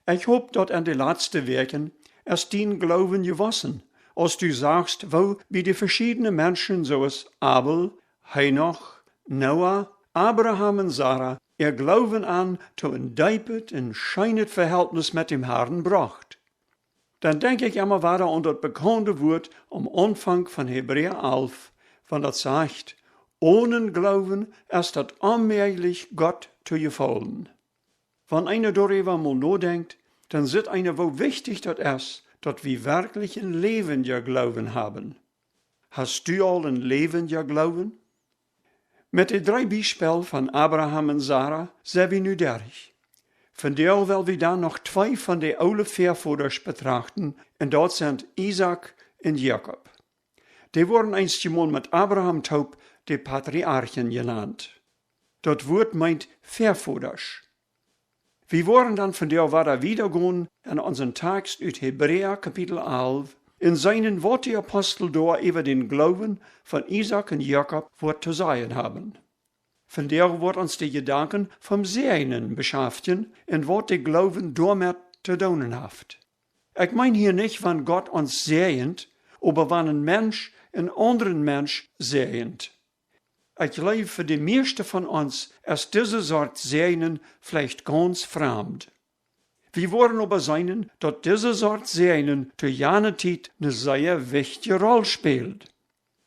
Ich hoop dat an de laatste weken erst dien Gloowen gewassen, als du sagst, wo wie die verschiedenen Menschen zoals Abel, Henoch, Noah, Abraham en Sarah ihr Glauben an zu een diepet en scheinet Verhältnis mit dem Herrn bracht. Dann denk ich immer weiter an das bekannte Wort am Anfang von Hebräer 11, von das sagt, ohne Glauben ist das unmöglich, Gott zu gefallen. Wenn einer darüber mal nachdenkt, dann sieht einer, wo wichtig das ist, dass wir wirklich ein lebendiger Glauben haben. Hast du al ein lebendiger Glauben? Mit den 3 Beispielen von Abraham und Sarah sind wir nu durch. Vandaar will wir dann noch 2 von den oude Voorvaders betrachten, und dort sind Isaac und Jakob. Die wurden einst mal mit Abraham taub die Patriarchen genannt. Das Wort meint Voorvaders. Wir wollen dann von der weiter wiedergehen an unseren Text aus Hebräer Kapitel 11, in seinen Wort die Apostel da über den Glauben von Isaac und Jakob wird zu sagen haben. Von der wird uns die Gedanken vom Sehnen beschäftigen und wird der Glauben damit zu tun hat. Ich meine hier nicht, wenn Gott uns sehnt, aber wenn ein Mensch einen anderen Mensch sehnt. Ich glaube, für die meisten von uns ist diese Sorte Sehnen vielleicht ganz fremd. Wir wollen aber sein, dass diese Sorte Sehnen zu jener Zeit eine sehr wichtige Rolle spielt.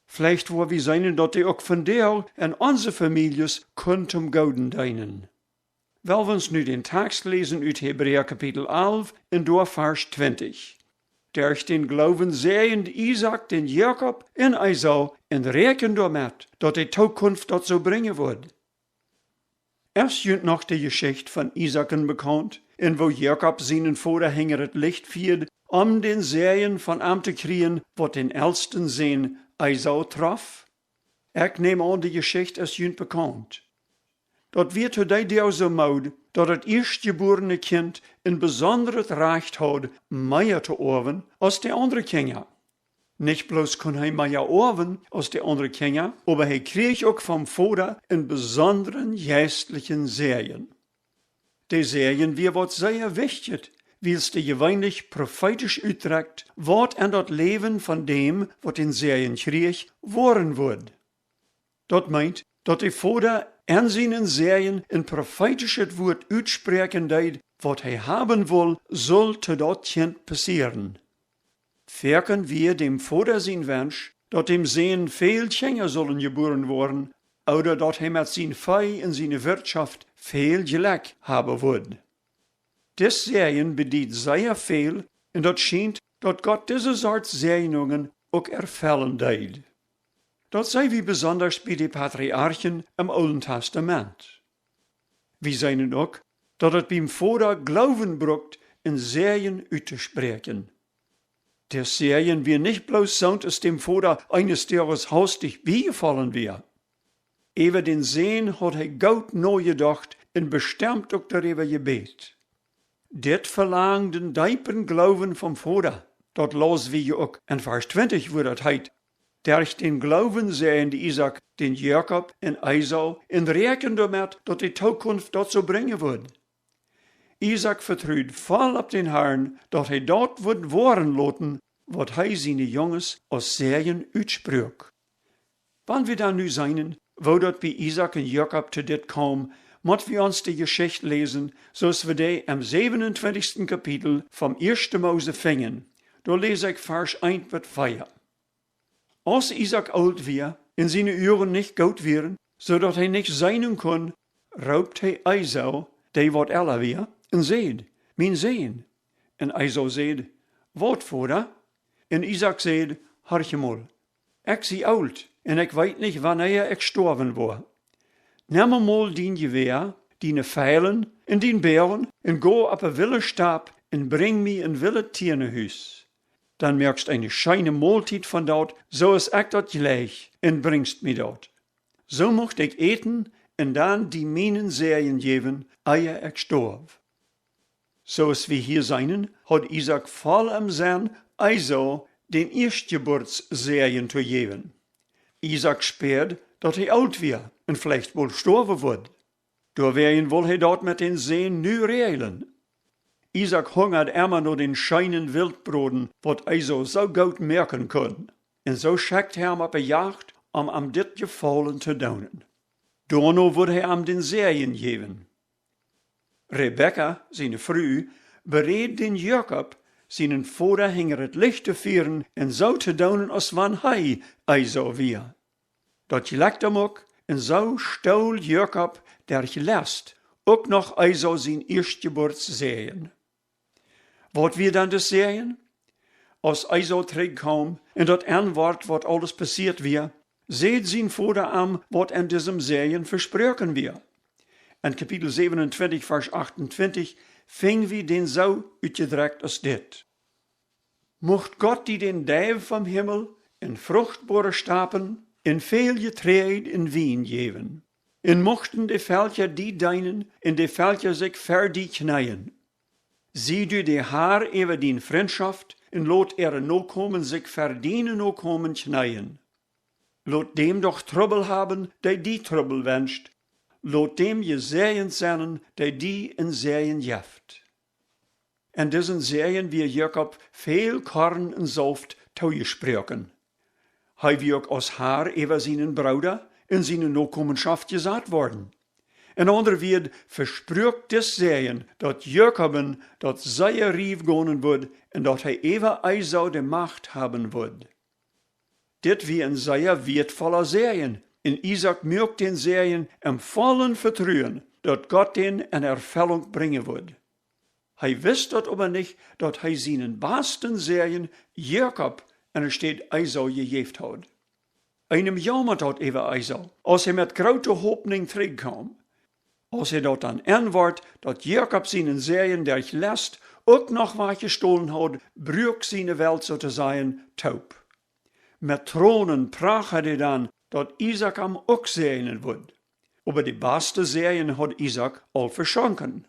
Vielleicht wollen wir sein, dass die auch von der in unsere Families zum Gouden dienen. Weil wir uns nu den Text lesen aus Hebräer Kapitel 11 in dort Vers 20. Durch den Glauben sehen Isaac den Jakob in Esau und rechnen damit, dass die Zukunft dort so bringen wird. Erst jünt noch die Geschichte von Isaken bekannt, in wo Jakob seinen Vater het Licht fiert, den Sehen von ihm zu kriegen, wat den ältesten Sehen Esau traf. Ich nehme an, die Geschichte ist jünt bekannt. Dat wird heute der so maud, dat het erstgeborene Kind een besonderes Recht hat, mehr zu erben als die andere Kinder. Nicht bloß kann er mehr erben als die andere Kinder, aber er kriegt auch vom Vater einen besonderen geistlichen Segen. Die Segen wird sehr wichtig, weil es die gewöhnlich prophetisch uitdrückt, wat an das Leben von dem, wat den Segen kriegt, worden wird. Dat meint, dat der Vater en seinen Segen in prophetisches Wort uitspreken deed, wat hij haben will, soll zu dat Kind passieren. Verken wir dem Vater sein Wunsch, dat dem Sehen viel Kinder sollen geboren worden, oder dat hij mit sein Vieh in seine Wirtschaft viel Glück haben wird. Dies Sehen bedied sehr viel, und dat scheint, dat Gott diese Art Segnungen auch erfüllen deed. Das sei wie besonders bei den Patriarchen im Alten Testament. Wir sehen auch, dass es beim Vater Glauben braucht, in Segen auszusprechen. Der Segen wir nicht bloß so, dass dem Vater eines Tages hastig beigefallen wäre. Über den Segen hat er gut neu gedacht und bestimmt auch darüber gebet. Det verlangt den diepen Glauben vom Vater. Dat las wir auch in Vers 20, wo das heißt. Durch den Glauben sehen Isaac den Jakob und Esau und rechnen damit, dass die Zukunft dort so bringen wird. Isaac vertraut voll auf den Herrn, dass er dort wird wahren lassen, was er seine Jungs als Segen uitsprach. Wann wir dann nu sein, wo dort bei Isaac und Jakob zu dit kam, müssen wir uns die Geschichte lesen, so wir die im 27. Kapitel vom 1. Mose fingen. Da lese ich Vers 1 bis 4. Als Isaac alt war, in seine Uhren nicht gut wären, so dass er nicht sein kon, raubt hij Esau, der wat älter war, und seed, mein Sehen. Und Esau seed, wat Vater? Und Isaac seed, harche mal, ich sie alt, und ich weet nicht, wanneer ich gestorben war. Nimm mal dien Gewehr, die Pfeilen, und den Bären, und go op een Willestab, und bring mi een Wille Tiernehuis. Dann merkst eine scheine Mahlzeit von dort, so ist ich dort gleich, und bringst mir dort. So mocht ich eten, und dann die meinen Serien geben, ehe ich storb. So ist wie hier seinen, hat Isaac voll am Sinn, Esau den Erstgeburtsserien zu geben. Isaac spürt, dass er alt wird und vielleicht wohl sterben wird. Da werden wohl er dort mit den Sehen nu regeln. Isaac hungert immer nur den scheinen Wildbroden, wat Eiso so gut merken kon. En so schickt hij hem op een jacht om am dit gevallen te doen. Daarna wordt hij hem den Serien geven. Rebecca, zijn vrouw, bereed den Jacob, zijn vader hinger het licht te vieren en zo te doen als wanneer hij Eiso weer. Dat gelekt hem ook, en zo stool Jacob der gelest, ook nog Eiso zijn eerstgeboorts zeeën. Wat weer dan de zeeën? Als Eiso terugkwam en dat antwoord wat alles passiert weer, zeed zijn vader aan wat in diesem zeeën versproken weer. En kapitel 27 vers 28 ving wie den zo uitgedrukt als dit. Mocht God die den duif vom Himmel in vruchtbare stapen, in veel getreid in wien geven. En mochten de veldje die deinen, in de veldje zich ver die knijden. Zie du de haar over die vriendschaft, en lot no komen zich verdienen no komen knijden. Lot dem doch trubbel haben, die trubbel wenscht. Lot dem je zeeën zijn, die in zeeën jeft. En diesen zeeën wie Jacob veel korn en zalft toegesproken. Hij wie ook als haar over zijn bruder in zijn nakomenschaft gezaad worden. En ander wird versproekt des zeeën, dat Jacoben dat zij rief gonen wordt, en dat hij even Eiso de macht hebben wordt. Dit wie een zeer wertvoller zeeën, en Isaac merkt den zeeën em vollen vertrouwen, dat God den in ervulling brengen wordt. Hij wist dat aber niet, dat hij zijn basten zeeën Jacob en er steht Eiso gegeven had. Einem jammert dat even Eiso, als hij met grote hoopning terugkwam. Als hij dat dan antwoordt, dat Jacob zijn zeeën der gelest ook nog wat gestolen had, bruik zijn welt zo te zijn taub. Met tronen pracht hij dan, dat Isaac hem ook zeeën wordt. Aber die baste zeeën had Isaac al verschonken.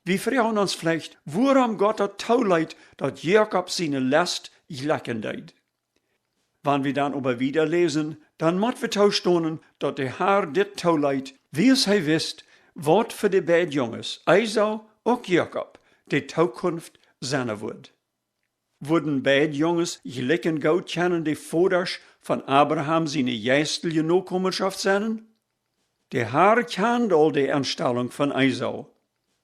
Wir fragen uns vielleicht, waarom Gott dat toeleidt, dat Jacob zijn last gelekken deed. Wanneer we dan aber wieder lesen, dan moet we toestonen, dat de Heer dit toeleidt, wie es hij wist, wat voor de beide jongens, Eiso ook Jacob, de toekomst zijn wordt. Worden beide jongens gelijken goed kennen de vaders van Abraham zijn geestelijke nakomenschaft zijn? De Heer kent al de instelling van Eiso.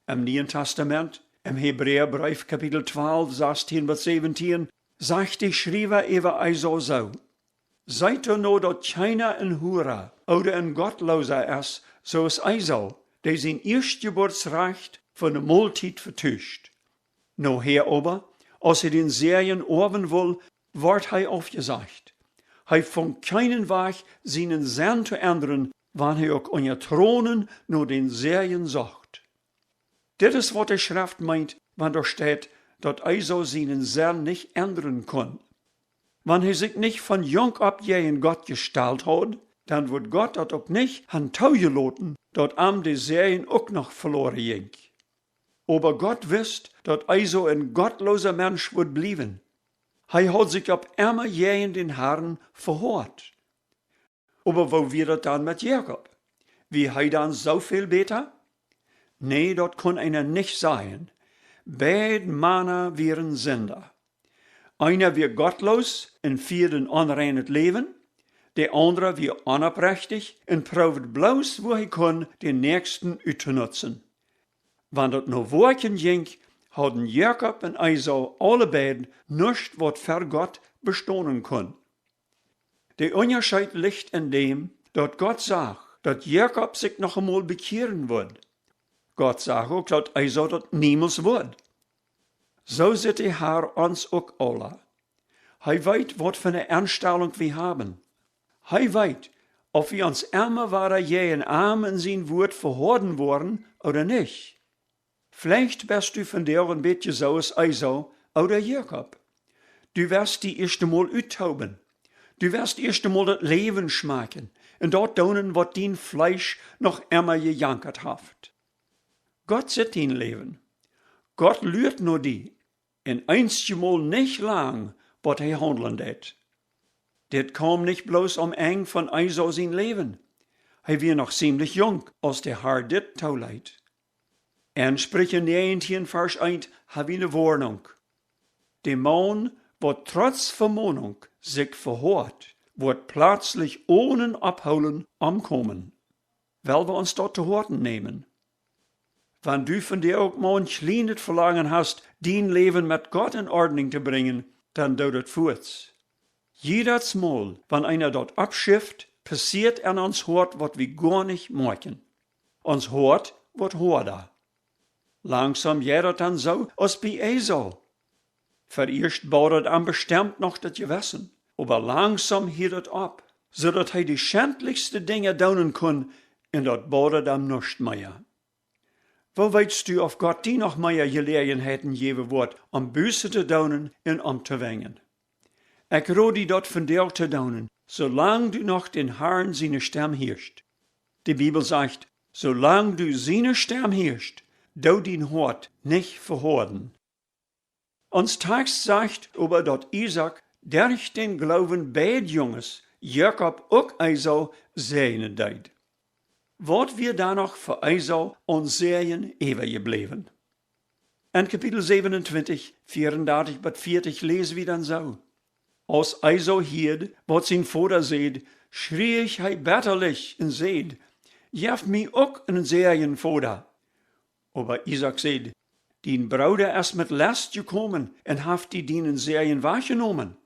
Im Neuen Testament, im Hebräerbrief Kapitel 12, 16 bis 17, sagt die Schreiber über Eiso so. Seid ihr nur dat keiner ein Hurer oder ein Gottloser ist, so ist Eiso, der sein Erstgeburtsrecht von der Multit vertuscht. No her aber, als er den Serien orben will, wird hij aufgesagt. Hij von keinen Weg seinen Sinn zu ändern, wann hij auch unter Thronen nur den Serien sagt. Dit is wat de Schrift meint, wanneer er steht, dat Eiso seinen Sinn nicht ändern kann. Wenn hij sich nicht von jung ab in Gott gestellt hat, dann wird Gott dat auch nicht han toegelaten, dat am de Serien auch noch verloren ging. Aber Gott wisst, dat Eiso ein gottloser Mensch wird blieben. Hij hat sich ab immer in den Herrn verhört. Aber wo wird das dann mit Jacob? Wie hij dann so viel beter? Nee, dat kon einer nicht sein. Beide Männer wären Sünder. Einer wir gottlos en führt ein unreines Leben, der andere wir unabrechtig en probiert bloß, wo hij kon, den Nächsten auszunutzen. Wann dat no woorken ging, hadden Jacob en Eiso alle beiden nichts, wat für Gott bestonen kon. Der Unterschied liegt in dem, dat Gott sagt, dat Jacob sich noch einmal bekehren wird. Gott sagt auch, dat Eiso dat niemals wird. So zit der Herr uns auch alle. Hij weet wat für eine Einstellung wir haben. Hij weet, ob wir uns immer wahrer jähen Arm in sein Wort verhorden worden oder nicht. Vielleicht bist du von der ein bisschen so als Eiso oder Jacob. Du wirst die erste Mal uttauben. Du wirst erste Mal das Leben schmecken und dort tun, was dein Fleisch noch immer gejankert hat. Gott sieht dein Leben. Gott lügt nur die. En einzig Mal nicht lang, was er handeln det. Dit kam nicht bloß eng von Eiso sein Leben. Hij war noch ziemlich jung, als der Herr dit toeleidt. En Sprüche 19, Vers 1, habe ich eine Warnung. Der Mann, wo trotz Vermahnung sich verhört, wird plötzlich ohne Abholen umkommen, weil wir uns dort zu Horten nehmen. Wenn du von dir auch mal ein kleines Verlangen hast, dein Leben mit Gott in Ordnung zu bringen, dann tut es fort. Jedes Mal, wenn einer dort abschifft, passiert an uns Hort, was wir gar nicht merken. Uns Hort wird horder. Langsam geht es dann so, als bei Esau. Vererst baut es bestimmt noch das Gewissen, aber langsam hielt es ab, sodass er die schändlichste Dinge tun kann, und das baut es nicht mehr. Wo weißt du, ob Gott die noch mehr Gelegenheiten geben wird, Buße zu tun und umzuwenden? Ich rate dort von dir zu tun, solange du noch den Herrn seine Stimme hörst. Die Bibel sagt, solange du seine Stimme hörst, du dein Hort nicht verhorden. Uns Text sagt aber dort Isaac, durch den Glauben beid Junges, Jakob auch Esau segnen deed. Wat wir da noch für Esau und Serien ewig geblieben? In Kapitel 27, 34 bis 40 lesen wir dann so. Als Esau hierd, wat sein Vater seht, schrie ich hei bitterlich und seht, jef mi auch einen Serien Vater. Aber Isaac seht, dien Bruder ist mit Last gekommen und haft die dienen Serien wahrgenommen.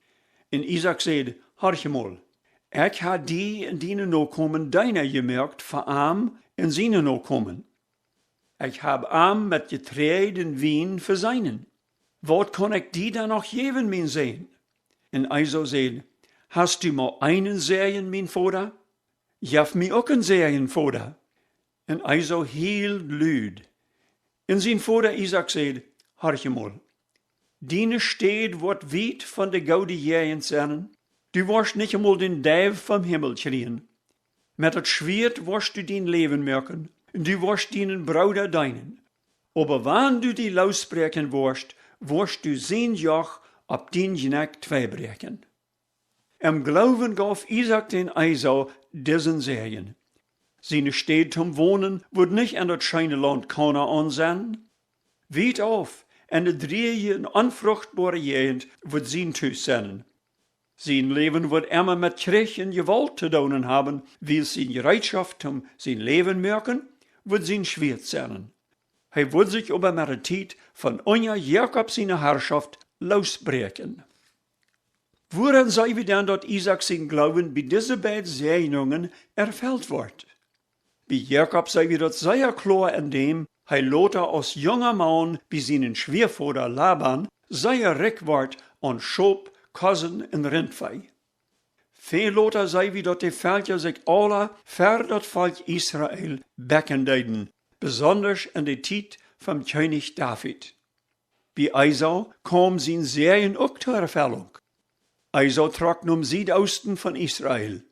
Und Isaac seht, horch mal, ich ha die in dienen Nachkommen deiner gemerkt, für arm in seine Nachkommen. Ich hab arm mit Getreide Wien für seinen. Wat kann ich die da noch geben, mein Sehen? Und Esau seht, hast du mal einen Serien, mein Vater? Jef mi auch einen Serien, Vater. Und Esau hielt lüd. Und sein Vater Isaac seht, horch mal, diene steht wat weit von der Gaude Jähen sein. Du wirst nicht einmal den Däv vom Himmel schreien. Mit das Schwert wirst du dein Leben merken, und du wirst deinen Bruder deinen. Aber wenn du die losbrechen wirst du sein Joch ab den Knecht zweibrechen. Im Glauben gab Isaac den Esau diesen Serien. Seine Städte zum Wohnen wird nicht an das scheine Land Kanaan sein. Weit auf, in der driehe und unfruchtbare Gegend wird sein Tüß sein. Sein Leben wird immer mit Krieg und Gewalt zu tun haben, weil sein Bereitschaft zum sein Leben merken, wird sein Schwert sein. Er wird sich aber mit der Zeit von unser Jakob seine Herrschaft losbrechen. Woran sei wir denn, dass Isaac sein Glauben bei diesen beiden Segnungen erfüllt wird? Bei Jakob sei wir das sehr klar in dem, er Lothar als junger Mann bei seinen Schwiegervater Laban sehr reich ward an Schop, Kossen und Rindvieh. Veel Lothar sei wie dort die Völker sich alle für das Volk Israel becken deiden, besonders in der Zeit vom König David. Bei Esau kam sein Serien auch zur Erfüllung. Esau trug nun Südosten von Israel.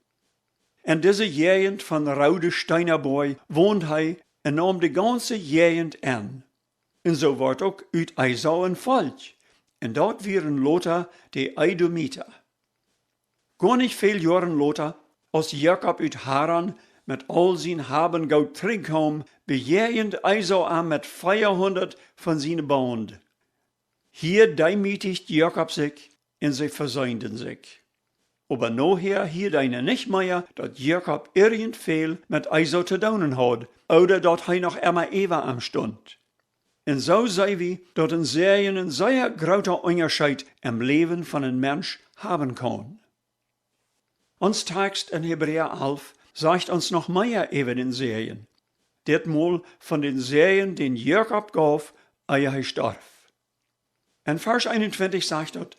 In dieser Gegend von Raude Steinerboy wohnt er und nahm die ganze Gegend an. Und so wird auch uit Esau ein Volk. Und dort waren Lothar die Edomiter. Gar nicht viel Jahren Lothar, als Jakob uit Haran mit all sein Haben Gold zurückkam, bejähend Esau an mit 400 von seinen Band. Hier demütigt Jakob sich und sie versöhnten sich. Aber nachher hielt einer nicht mehr, dass Jakob irgend viel mit Esau zu tun hat, oder dass er noch immer Eva am Stund. Und so sei wie, dass ein sehr großer Unterschied im Leben von einem Mensch haben kann. Uns Text in Hebräer 11 sagt uns noch mehr über den Serien. Ditmal von den Serien, den Jakob gab, ehe er starb. In Vers 21 sagt dort,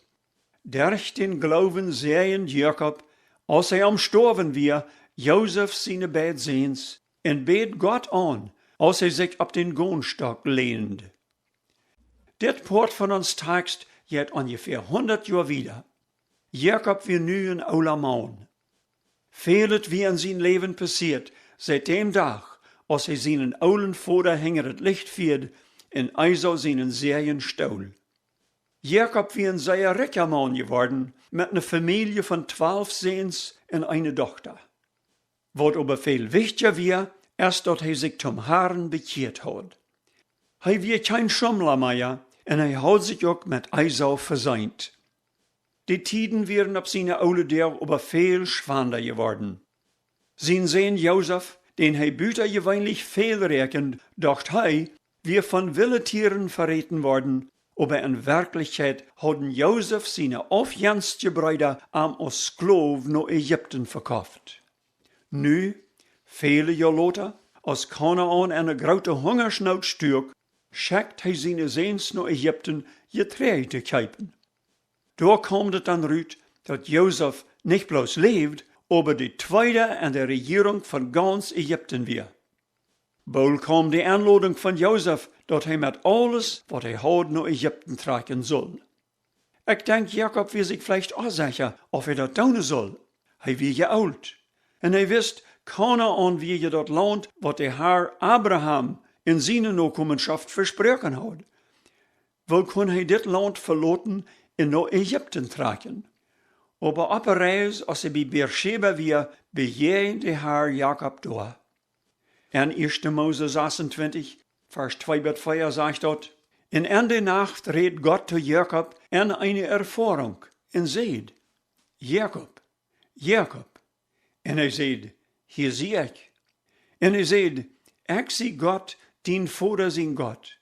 durch den Glauben sehen Jakob, als er umstorben wir, Josef seine beiden Sehens, und bet Gott an, als er sich ab den Gohnstock lehnt. Dit Port von uns Text geht ungefähr 100 Jahre wieder. Jakob wir nu ein ouder Mann. Vieles wie in sein Leben passiert, seit dem Tag, als er seinen oulen Vater hänger het Licht führt, in Esau seinen Serien stohl. Jakob wie ein sehr reicher Mann geworden, mit einer Familie von 12 Sehens und einer Tochter. Was aber viel wichtiger war, ist, dass er sich zum Herrn bekehrt hat. Hij wie kein Schummler mehr en hij had sich ook met Eisau verseind. Die Tiden wären ab seine oude der aber viel schwander geworden. Sein Sohn Josef, den hij büter gewöhnlich viel rekend, dacht hij, wir von Willetieren verreten worden, aber in Wirklichkeit hadden Josef seine aufjänste Brüder als Sklav nach Ägypten verkauft. Nu, viele Jahre later, als Kanaan eine große Hungersnood stuk, schickt hij seine Sehns nach Ägypten Getreide te kijpen. Da kommt es dann raus, dass Josef nicht bloß lebt, aber die Tweede an der Regierung von ganz Ägypten war. Bald kam die Anladung von Josef, dass er mit alles, was er hat, nach Ägypten tragen soll. Ich denke, Jakob will sich vielleicht auch sicher, ob er das tun soll. Er wird ja alt. Und er wisst, Kanaan will ja das Land, was der Herr Abraham in seine Nachkommenschaft versprochen hat. Wohl kann er das Land verlassen und nach Ägypten tragen. Aber ab der Reis, als er bei Beersheba war, begeht der Herr Jakob da. In 1. Mose 26, Vers 2-4 sagt dort, in der Nacht redet Gott zu Jakob in eine Erfahrung und sagt, Jakob, Jakob. Und er sagt, hier zie ich. Und er sagt, ich zie Gott, den Vater sein Gott.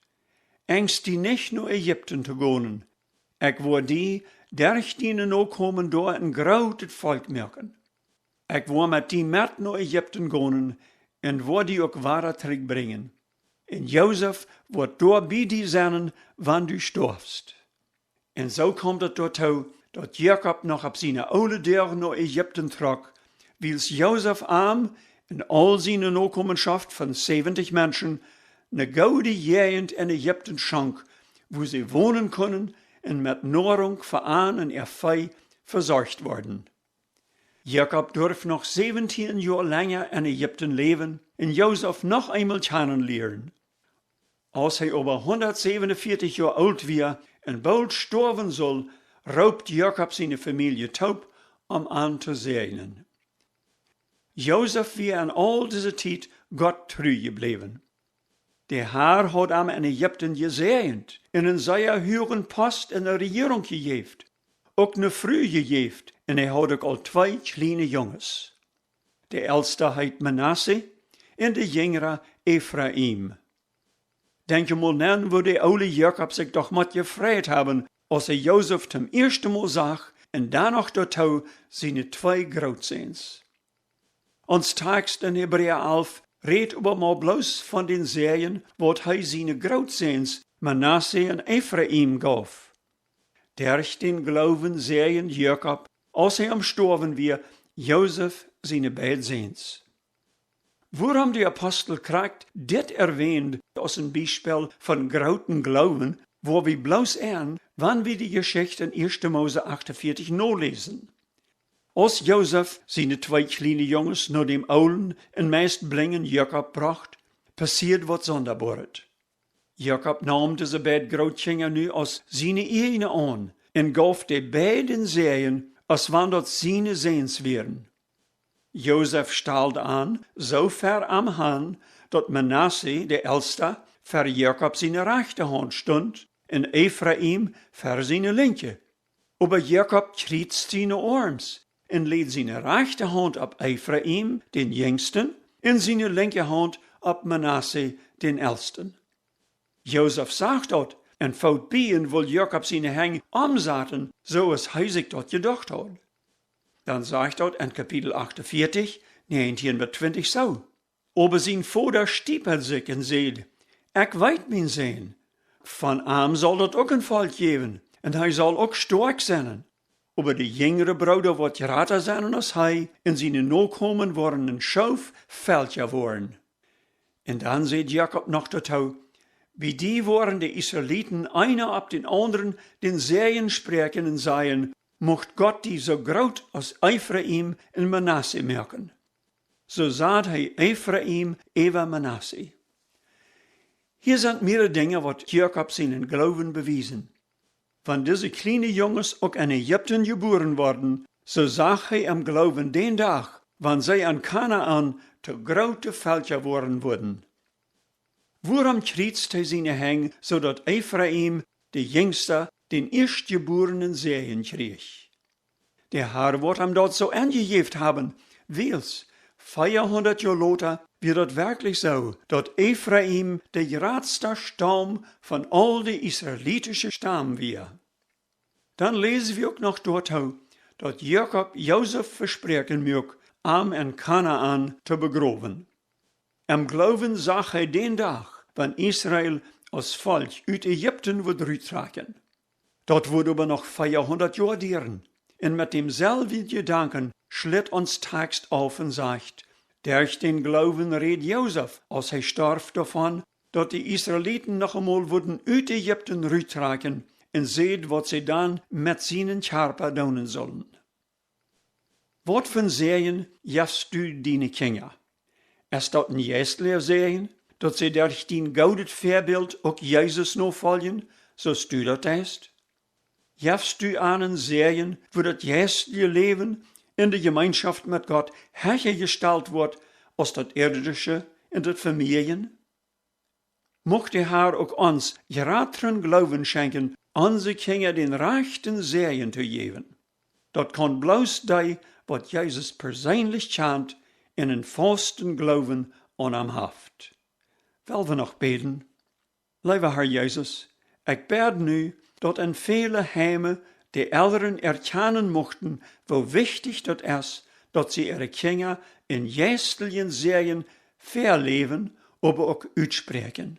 Ängst die nicht nach Ägypten zu gehen. Ich will die, durch die nachkommen, da ein großes Volk merken. Ich will mit die mit nach Ägypten gehen und will die auch weiter zurückbringen. Und Josef wird da bei dir sein, wann du stirbst. Und so kommt es dazu, dass Jakob noch ab seine oude Deur nach Ägypten trok, wils Josef arm in all seine Nachkommenschaft von 70 Menschen eine gute Gegend in Ägypten schank, wo sie wohnen können und mit Nahrung für An und ihr Vieh versorgt worden. Jakob durfte noch 17 Jahre länger in Ägypten leben und Josef noch einmal kennenlernen. Als er aber 147 Jahre alt war und bald sterben soll, raubt Jakob seine Familie taub, an zu segnen. Josef war in all dieser Zeit Gott treu geblieben. Der Herr hat ihm in Ägypten gesegnet und in seiner höheren Post in der Regierung gegeben. Auch eine Frau gegeben und er hat auch 2 kleine Jungs. Der älteste heißt Manasse und der jüngere Ephraim. Denke mal nach, wo der oude Jakob sich doch mal gefreut haben, als er Josef zum ersten Mal sah und danach dazu seine 2 Großsehns. Ons Text in Hebräer 11 redet aber mal bloß von den Serien, wat hij seine Großsehns Manasse und Ephraim gaf. Durch den Glauben sehen Jakob, als er am Sterben war, Josef seine beiden Sehns. Worum der Apostel kriegt, dit erwähnt als ein Beispiel von großen Glauben, wo wir bloß wann wir die Geschichte in 1. Mose 48 nachlesen. Als Josef seine 2 kleine Jungs nach dem Aulen en meist bringen Jakob bracht, passiert wat Sonderbares. Jakob nahm diese beiden Großkinder nu als seine eigene an und gaf die beiden Serien, als wann dort seine Sehns wären. Josef stahlte an, so ver am Hand, dat Manasse, der Älteste, für Jakob seine rechte Hand stund und Ephraim für seine linke. Aber Jakob kriegt seine Arms und legt seine rechte Hand ab Ephraim, den Jüngsten, und seine linke Hand ab Manasse, den Ältesten. Josef sagt dort, und faut bien, will Jakob seine Hänge umsetzen, so als er sich dort gedacht hat. Dann sagt dort in Kapitel 48, 19-20 so. Aber sein Vater stiepelt sich und sagt, ich weet mein Sehn, von ihm soll dort auch ein Volk geben, und er soll auch stark sein. Aber die jüngere Bruder wird gerater sein als er, und seine Nachkommen worden ein Schauf Fälscher worden. Und dann sagt Jakob noch dazu, wie die waren die Israeliten einer ab den anderen den Serien sprechen und sagen, mocht Gott die so groß als Ephraim und Manasse merken. So sagt er Ephraim über Manasse. Hier sind mehrere Dinge, was Jakob seinen Glauben bewiesen. Wenn diese kleinen Jungs auch in Ägypten geboren worden, so sagt er am Glauben den Tag, wann sie an Kanaan zu große Völker worden wurden. Waarom krietst hij zijn heng, zodat Ephraim, de jongste, den eerstgeborenen Sehen kreeg? Der Herr wordt hem dat zo aangegeven hebben, wils, 400 jaar later wird het werkelijk zo, dat Ephraim de grootste stam van al de Israëlitische stam weer. Dan lezen we ook nog dort dat Jacob Jozef verspreken mocht, am in Kanaan te begraven. Im Glauben zag hij den dag, wanneer Israël als volk uit Egypten wordt uittrekken. Dat wordt aber nog 400 jaar duren. En met demselfden gedanken schlitt ons tekst auf en zegt, durch den Glauben reed Jozef, als hij starf davon, dat de Israëlieten nog eenmaal worden uit Egypten uittrekken en zeed wat zij dan met zijn Körper doen zullen. Wat voor zeeën jefst du dine Kinder? Is dat een geestelijke zeeën, dat zij durch dien gouden voorbeeld ook Jezus navolgen, zoals du dat is? Jefst du aan een zeeën, wo dat geestelijke leven in de gemeenschap met God hergesteld wordt als dat irdische in de familien? Mocht de Heer ook ons grateren Glauben schenken, onze Kinder den rechten zeeën te geven. Dat kan bloos die, wat Jezus persoonlijk kent, in een vasten Glauben aan hem heeft. Wel we nog beten. Lieve Heer Jezus, ik bid nu, dat in vele heimen de Eltern erkennen mochten, hoe wichtig dat is, dat sie ihre Kinder in geestlichen Serien verleven, aber ook uitspreken.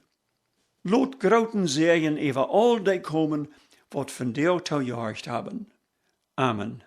Laat groten Serien over al die komen, wat van dir toegehoord hebben. Amen.